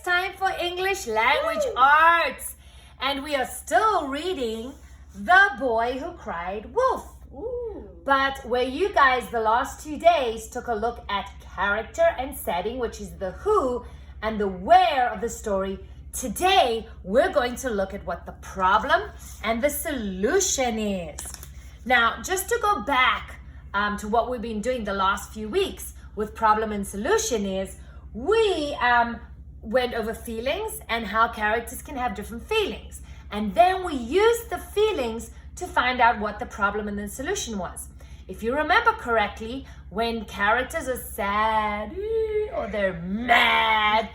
it's time for English Language Arts. And we are still reading The Boy Who Cried Wolf. But where you guys the last 2 days took a look at character and setting, which is the who and the where of the story, today we're going to look at what the problem and the solution is. Now, just to go back to what we've been doing the last few weeks with problem and solution is we went over feelings and how characters can have different feelings. And then we used the feelings to find out what the problem and the solution was. If you remember correctly, when characters are sad or they're mad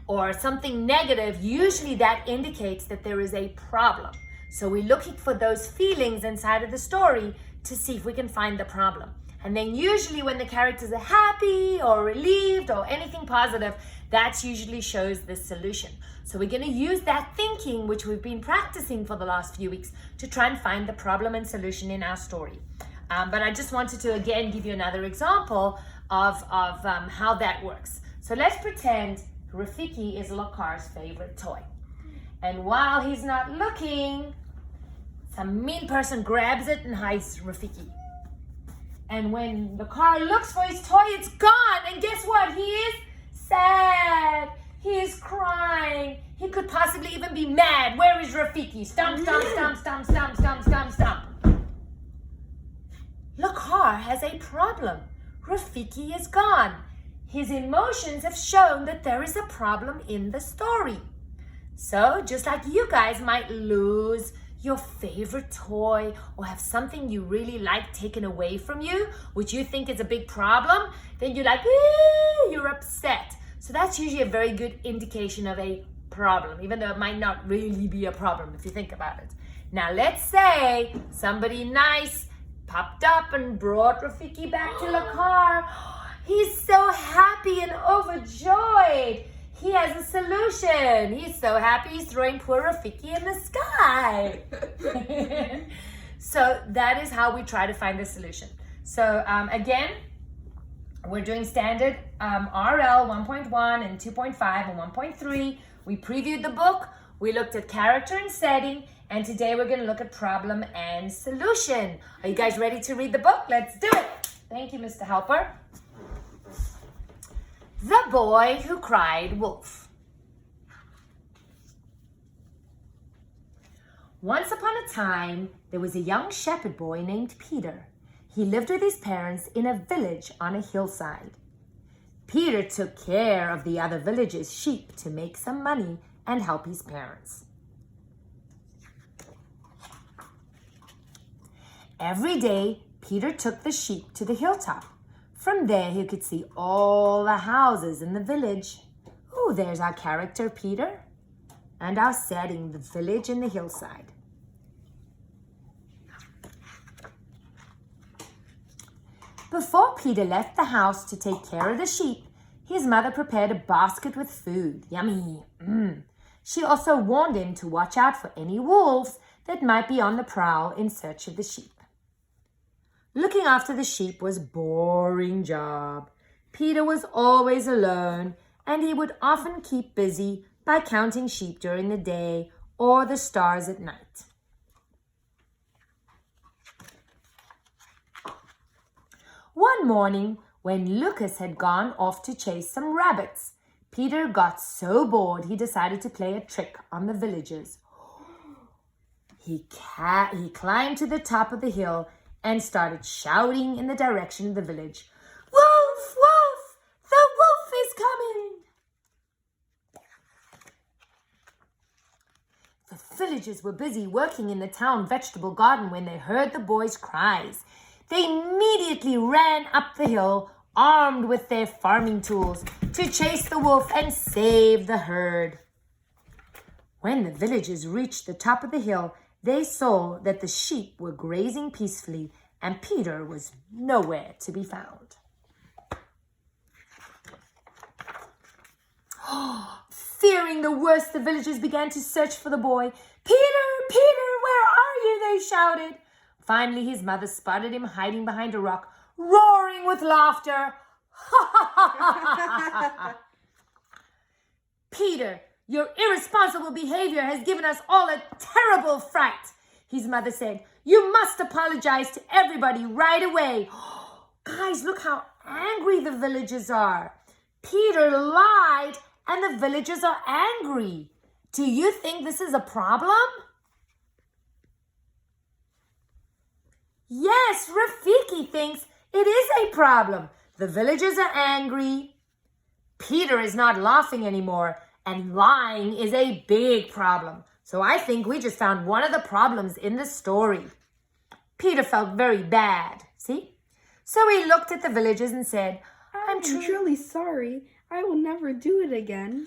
or something negative, usually that indicates that there is a problem. So we're looking for those feelings inside of the story to see if we can find the problem. And then usually when the characters are happy or relieved or anything positive, that usually shows the solution. So we're going to use that thinking, which we've been practicing for the last few weeks, to try and find the problem and solution in our story. But I just wanted to again give you another example of how that works. So let's pretend Rafiki is Lakar's favorite toy. And while he's not looking, some mean person grabs it and hides Rafiki. And when the car looks for his toy, it's gone. And guess what? He is sad. He is crying. He could possibly even be mad. Where is Rafiki? Stomp, stomp, stomp, stomp, stomp, stomp, stomp, stomp. Lakar has a problem. Rafiki is gone. His emotions have shown that there is a problem in the story. So just like you guys might lose your favorite toy or have something you really like taken away from you, which you think is a big problem, then you're like, you're upset. So that's usually a very good indication of a problem, even though it might not really be a problem if you think about it. Now let's say somebody nice popped up and brought Rafiki back to the car. He's so happy and overjoyed. He has a solution. He's so happy he's throwing poor Rafiki in the sky. So that is how we try to find the solution. So again, we're doing standard RL 1.1 and 2.5 and 1.3. We previewed the book. We looked at character and setting. And today we're going to look at problem and solution. Are you guys ready to read the book? Let's do it. Thank you, Mr. Helper. The Boy Who Cried Wolf. Once upon a time, there was a young shepherd boy named Peter. He lived with his parents in a village on a hillside. Peter took care of the other villagers' sheep to make some money and help his parents. Every day, Peter took the sheep to the hilltop. From there, he could see all the houses in the village. Oh, there's our character, Peter, and our setting, the village and the hillside. Before Peter left the house to take care of the sheep, his mother prepared a basket with food. Yummy. She also warned him to watch out for any wolves that might be on the prowl in search of the sheep. Looking after the sheep was a boring job. Peter was always alone, and he would often keep busy by counting sheep during the day or the stars at night. One morning, when Lucas had gone off to chase some rabbits, Peter got so bored he decided to play a trick on the villagers. He climbed to the top of the hill and started shouting in the direction of the village. Wolf, wolf, the wolf is coming. The villagers were busy working in the town vegetable garden when they heard the boy's cries. They immediately ran up the hill, armed with their farming tools, to chase the wolf and save the herd. When the villagers reached the top of the hill, they saw that the sheep were grazing peacefully and Peter was nowhere to be found. Fearing the worst, the villagers began to search for the boy. Peter, Peter, where are you? They shouted. Finally, his mother spotted him hiding behind a rock, roaring with laughter. Peter, your irresponsible behavior has given us all a terrible fright. His mother said, you must apologize to everybody right away. Guys, look how angry the villagers are. Peter lied and the villagers are angry. Do you think this is a problem? Yes, Rafiki thinks it is a problem. The villagers are angry. Peter is not laughing anymore, and lying is a big problem. So I think we just found one of the problems in the story. Peter felt very bad, see? So he looked at the villagers and said, I'm truly sorry. I will never do it again.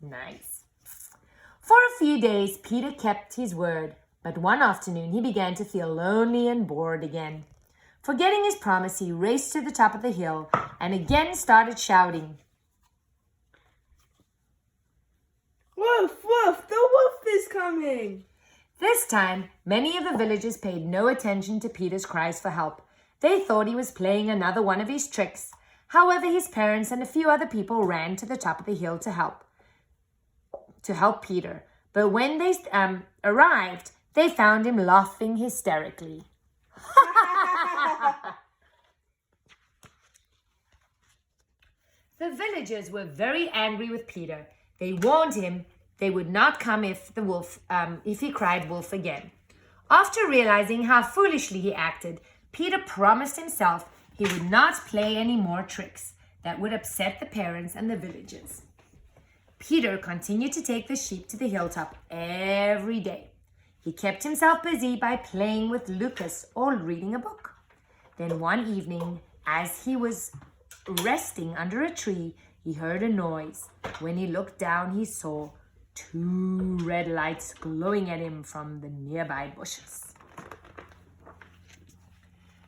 Nice. For a few days, Peter kept his word, but one afternoon he began to feel lonely and bored again. Forgetting his promise, he raced to the top of the hill and again started shouting. Woof, woof, the wolf is coming. This time, many of the villagers paid no attention to Peter's cries for help. They thought he was playing another one of his tricks. However, his parents and a few other people ran to the top of the hill to help Peter. But when they arrived, they found him laughing hysterically. The villagers were very angry with Peter. They warned him they would not come if he cried wolf again. After realizing how foolishly he acted, Peter promised himself he would not play any more tricks that would upset the parents and the villagers. Peter continued to take the sheep to the hilltop every day. He kept himself busy by playing with Lucas or reading a book. Then one evening, as he was resting under a tree, he heard a noise. When he looked down, he saw 2 red lights glowing at him from the nearby bushes.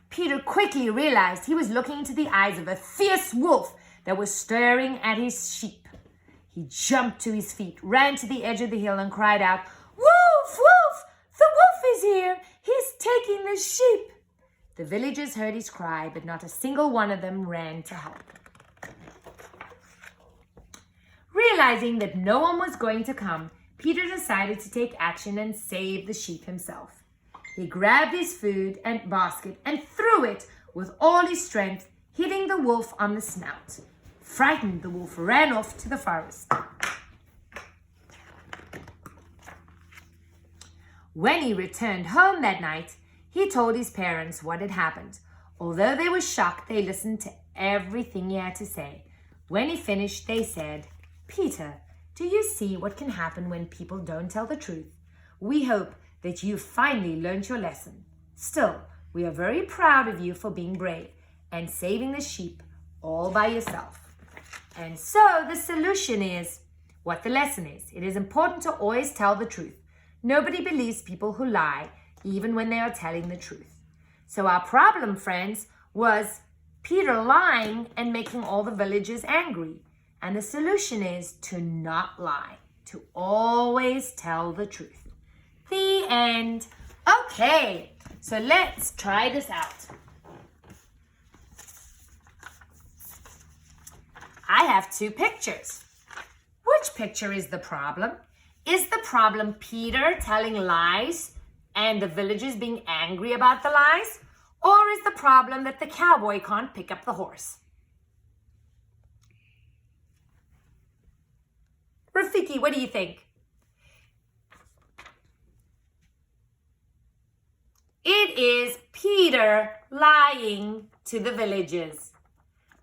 Peter quickly realized he was looking into the eyes of a fierce wolf that was staring at his sheep. He jumped to his feet, ran to the edge of the hill and cried out, "Wolf, wolf! The wolf is here! He's taking the sheep!" The villagers heard his cry, but not a single one of them ran to help. Realizing that no one was going to come, Peter decided to take action and save the sheep himself. He grabbed his food and basket and threw it with all his strength, hitting the wolf on the snout. Frightened, the wolf ran off to the forest. When he returned home that night, he told his parents what had happened. Although they were shocked, they listened to everything he had to say. When he finished, they said, "Peter, do you see what can happen when people don't tell the truth? We hope that you finally learned your lesson. Still, we are very proud of you for being brave and saving the sheep all by yourself." And so the solution is what the lesson is. It is important to always tell the truth. Nobody believes people who lie, even when they are telling the truth. So our problem, friends, was Peter lying and making all the villagers angry. And the solution is to not lie, to always tell the truth. The end. Okay, so let's try this out. I have 2 pictures. Which picture is the problem? Is the problem Peter telling lies and the villagers being angry about the lies? Or is the problem that the cowboy can't pick up the horse? Rafiki, what do you think? It is Peter lying to the villagers.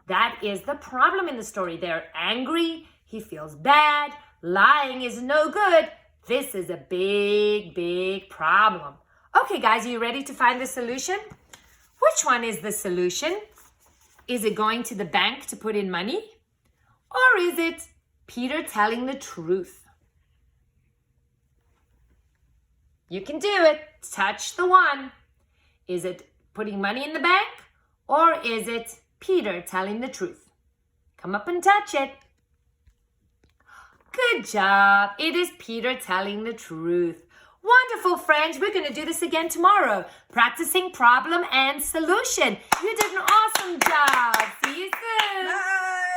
That is the problem in the story. They're angry. He feels bad. Lying is no good. This is a big, big problem. Okay, guys, are you ready to find the solution? Which one is the solution? Is it going to the bank to put in money? Or is it Peter telling the truth? You can do it. Touch the one. Is it putting money in the bank? Or is it Peter telling the truth? Come up and touch it. Good job. It is Peter telling the truth. Wonderful, friends. We're going to do this again tomorrow. Practicing problem and solution. You did an awesome job. See you soon. Bye.